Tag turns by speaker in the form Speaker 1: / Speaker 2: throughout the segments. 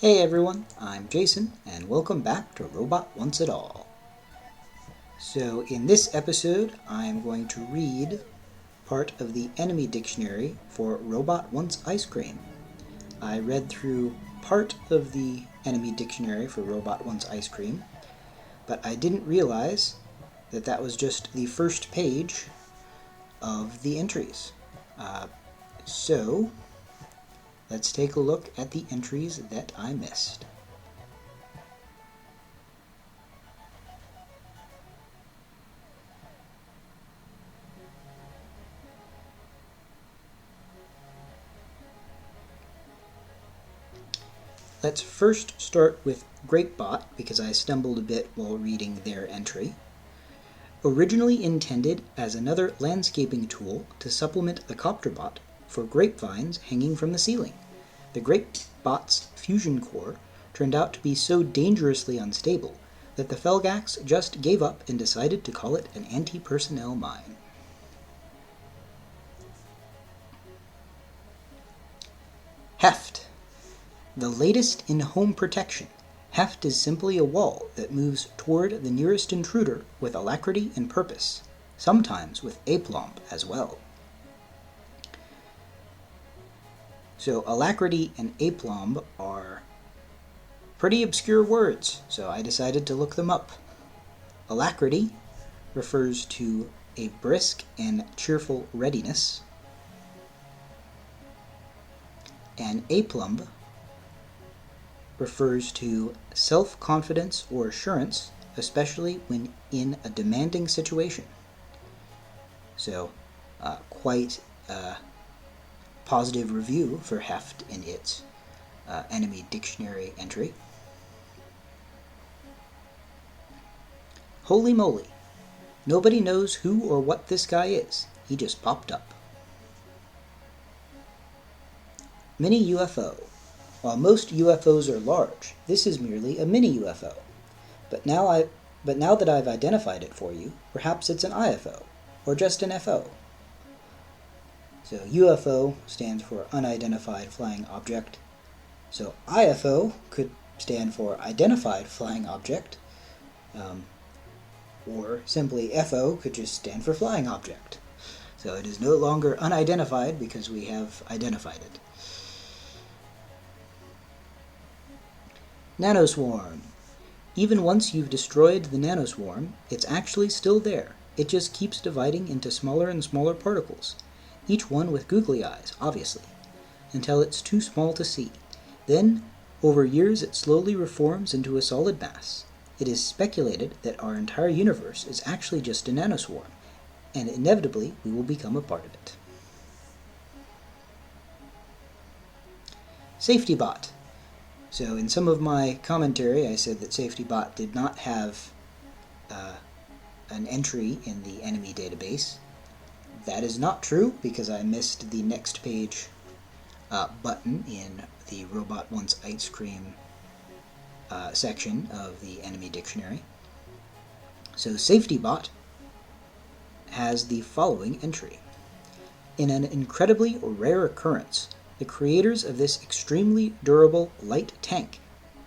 Speaker 1: Hey everyone, I'm Jason, and welcome back to Robot Wants It All. So in this episode, I'm going to read part of the enemy dictionary for Robot Wants Ice Cream. I read through part of the enemy dictionary for Robot Wants Ice Cream, but I didn't realize that that was just the first page of the entries. So let's take a look at the entries that I missed. Let's first start with GreatBot because I stumbled a bit while reading their entry. Originally intended as another landscaping tool to supplement the CopterBot for grapevines hanging from the ceiling, the GreatBot's fusion core turned out to be so dangerously unstable that the Felgax just gave up and decided to call it an anti-personnel mine. Heft. The latest in home protection. Heft is simply a wall that moves toward the nearest intruder with alacrity and purpose, sometimes with aplomb as well. So alacrity and aplomb are pretty obscure words, so I decided to look them up. Alacrity refers to a brisk and cheerful readiness, and aplomb refers to self-confidence or assurance, especially when in a demanding situation. So, quite a positive review for Heft in its enemy dictionary entry. Holy moly! Nobody knows who or what this guy is. He just popped up. Mini UFO. While most UFOs are large, this is merely a mini UFO. But now that I've identified it for you, perhaps it's an IFO, or just an FO. So UFO stands for Unidentified Flying Object. So IFO could stand for Identified Flying Object, or simply FO could just stand for Flying Object. So it is no longer unidentified because we have identified it. Nanoswarm. Even once you've destroyed the nanoswarm, it's actually still there. It just keeps dividing into smaller and smaller particles, each one with googly eyes, obviously, until it's too small to see. Then, over years, it slowly reforms into a solid mass. It is speculated that our entire universe is actually just a nanoswarm, and inevitably we will become a part of it. SafetyBot. So in some of my commentary, I said that SafetyBot did not have an entry in the enemy database. That is not true because I missed the next page button in the Robot Wants Ice Cream section of the enemy dictionary. So SafetyBot has the following entry. In an incredibly rare occurrence, the creators of this extremely durable light tank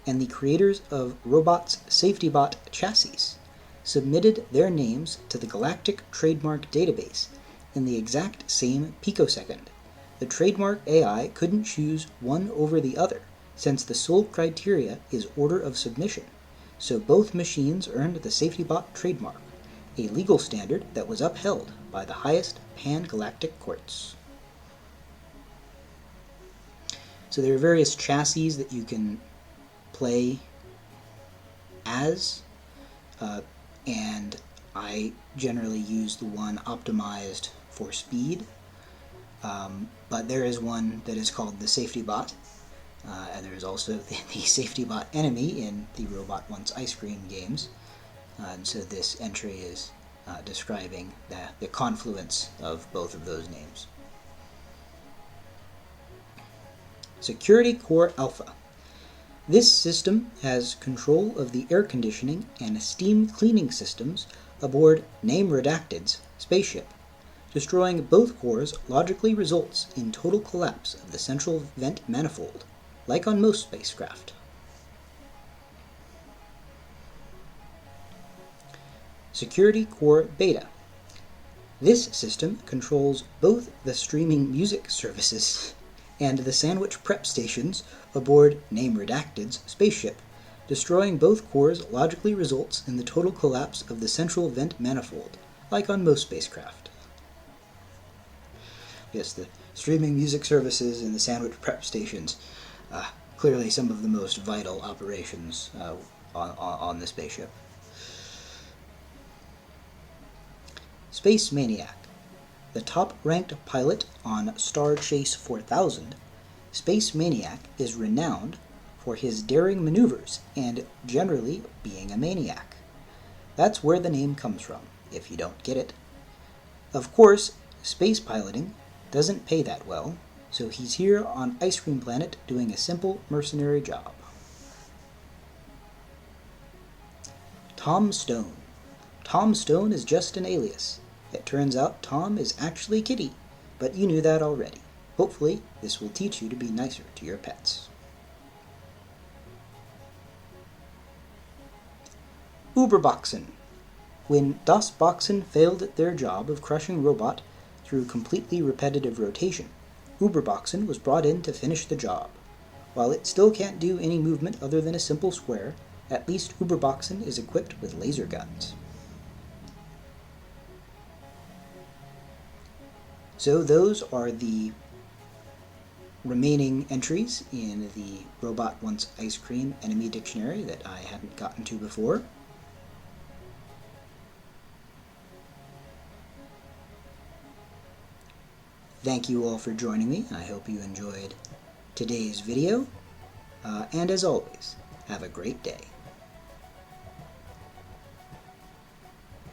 Speaker 1: and the creators of Robot's SafetyBot chassis submitted their names to the Galactic Trademark Database in the exact same picosecond. The trademark AI couldn't choose one over the other, since the sole criteria is order of submission, so both machines earned the SafetyBot trademark, a legal standard that was upheld by the highest pan-galactic courts. So there are various chassis that you can play as, and I generally use the one optimized for speed, but there is one that is called the SafetyBot, and there is also the SafetyBot enemy in the Robot Wants Ice Cream games, and so this entry is describing the confluence of both of those names. Security Core Alpha. This system has control of the air conditioning and steam cleaning systems aboard Name Redacted's spaceship. Destroying both cores logically results in total collapse of the central vent manifold, like on most spacecraft. Security Core Beta. This system controls both the streaming music services and the sandwich prep stations aboard Name Redacted's spaceship. Destroying both cores logically results in the total collapse of the central vent manifold, like on most spacecraft. Yes, the streaming music services and the sandwich prep stations, clearly some of the most vital operations on the spaceship. Space Maniac. The top-ranked pilot on Star Chase 4000, Space Maniac is renowned for his daring maneuvers and generally being a maniac. That's where the name comes from, if you don't get it. Of course, space piloting doesn't pay that well, so he's here on Ice Cream Planet doing a simple mercenary job. Tom Stone. Tom Stone is just an alias. It turns out Tom is actually Kitty, but you knew that already. Hopefully, this will teach you to be nicer to your pets. Uberboxen. When Das Boxen failed at their job of crushing Robot through completely repetitive rotation, Uberboxen was brought in to finish the job. While it still can't do any movement other than a simple square, at least Uberboxen is equipped with laser guns. So those are the remaining entries in the Robot Wants Ice Cream enemy dictionary that I hadn't gotten to before. Thank you all for joining me. I hope you enjoyed today's video. And as always, have a great day.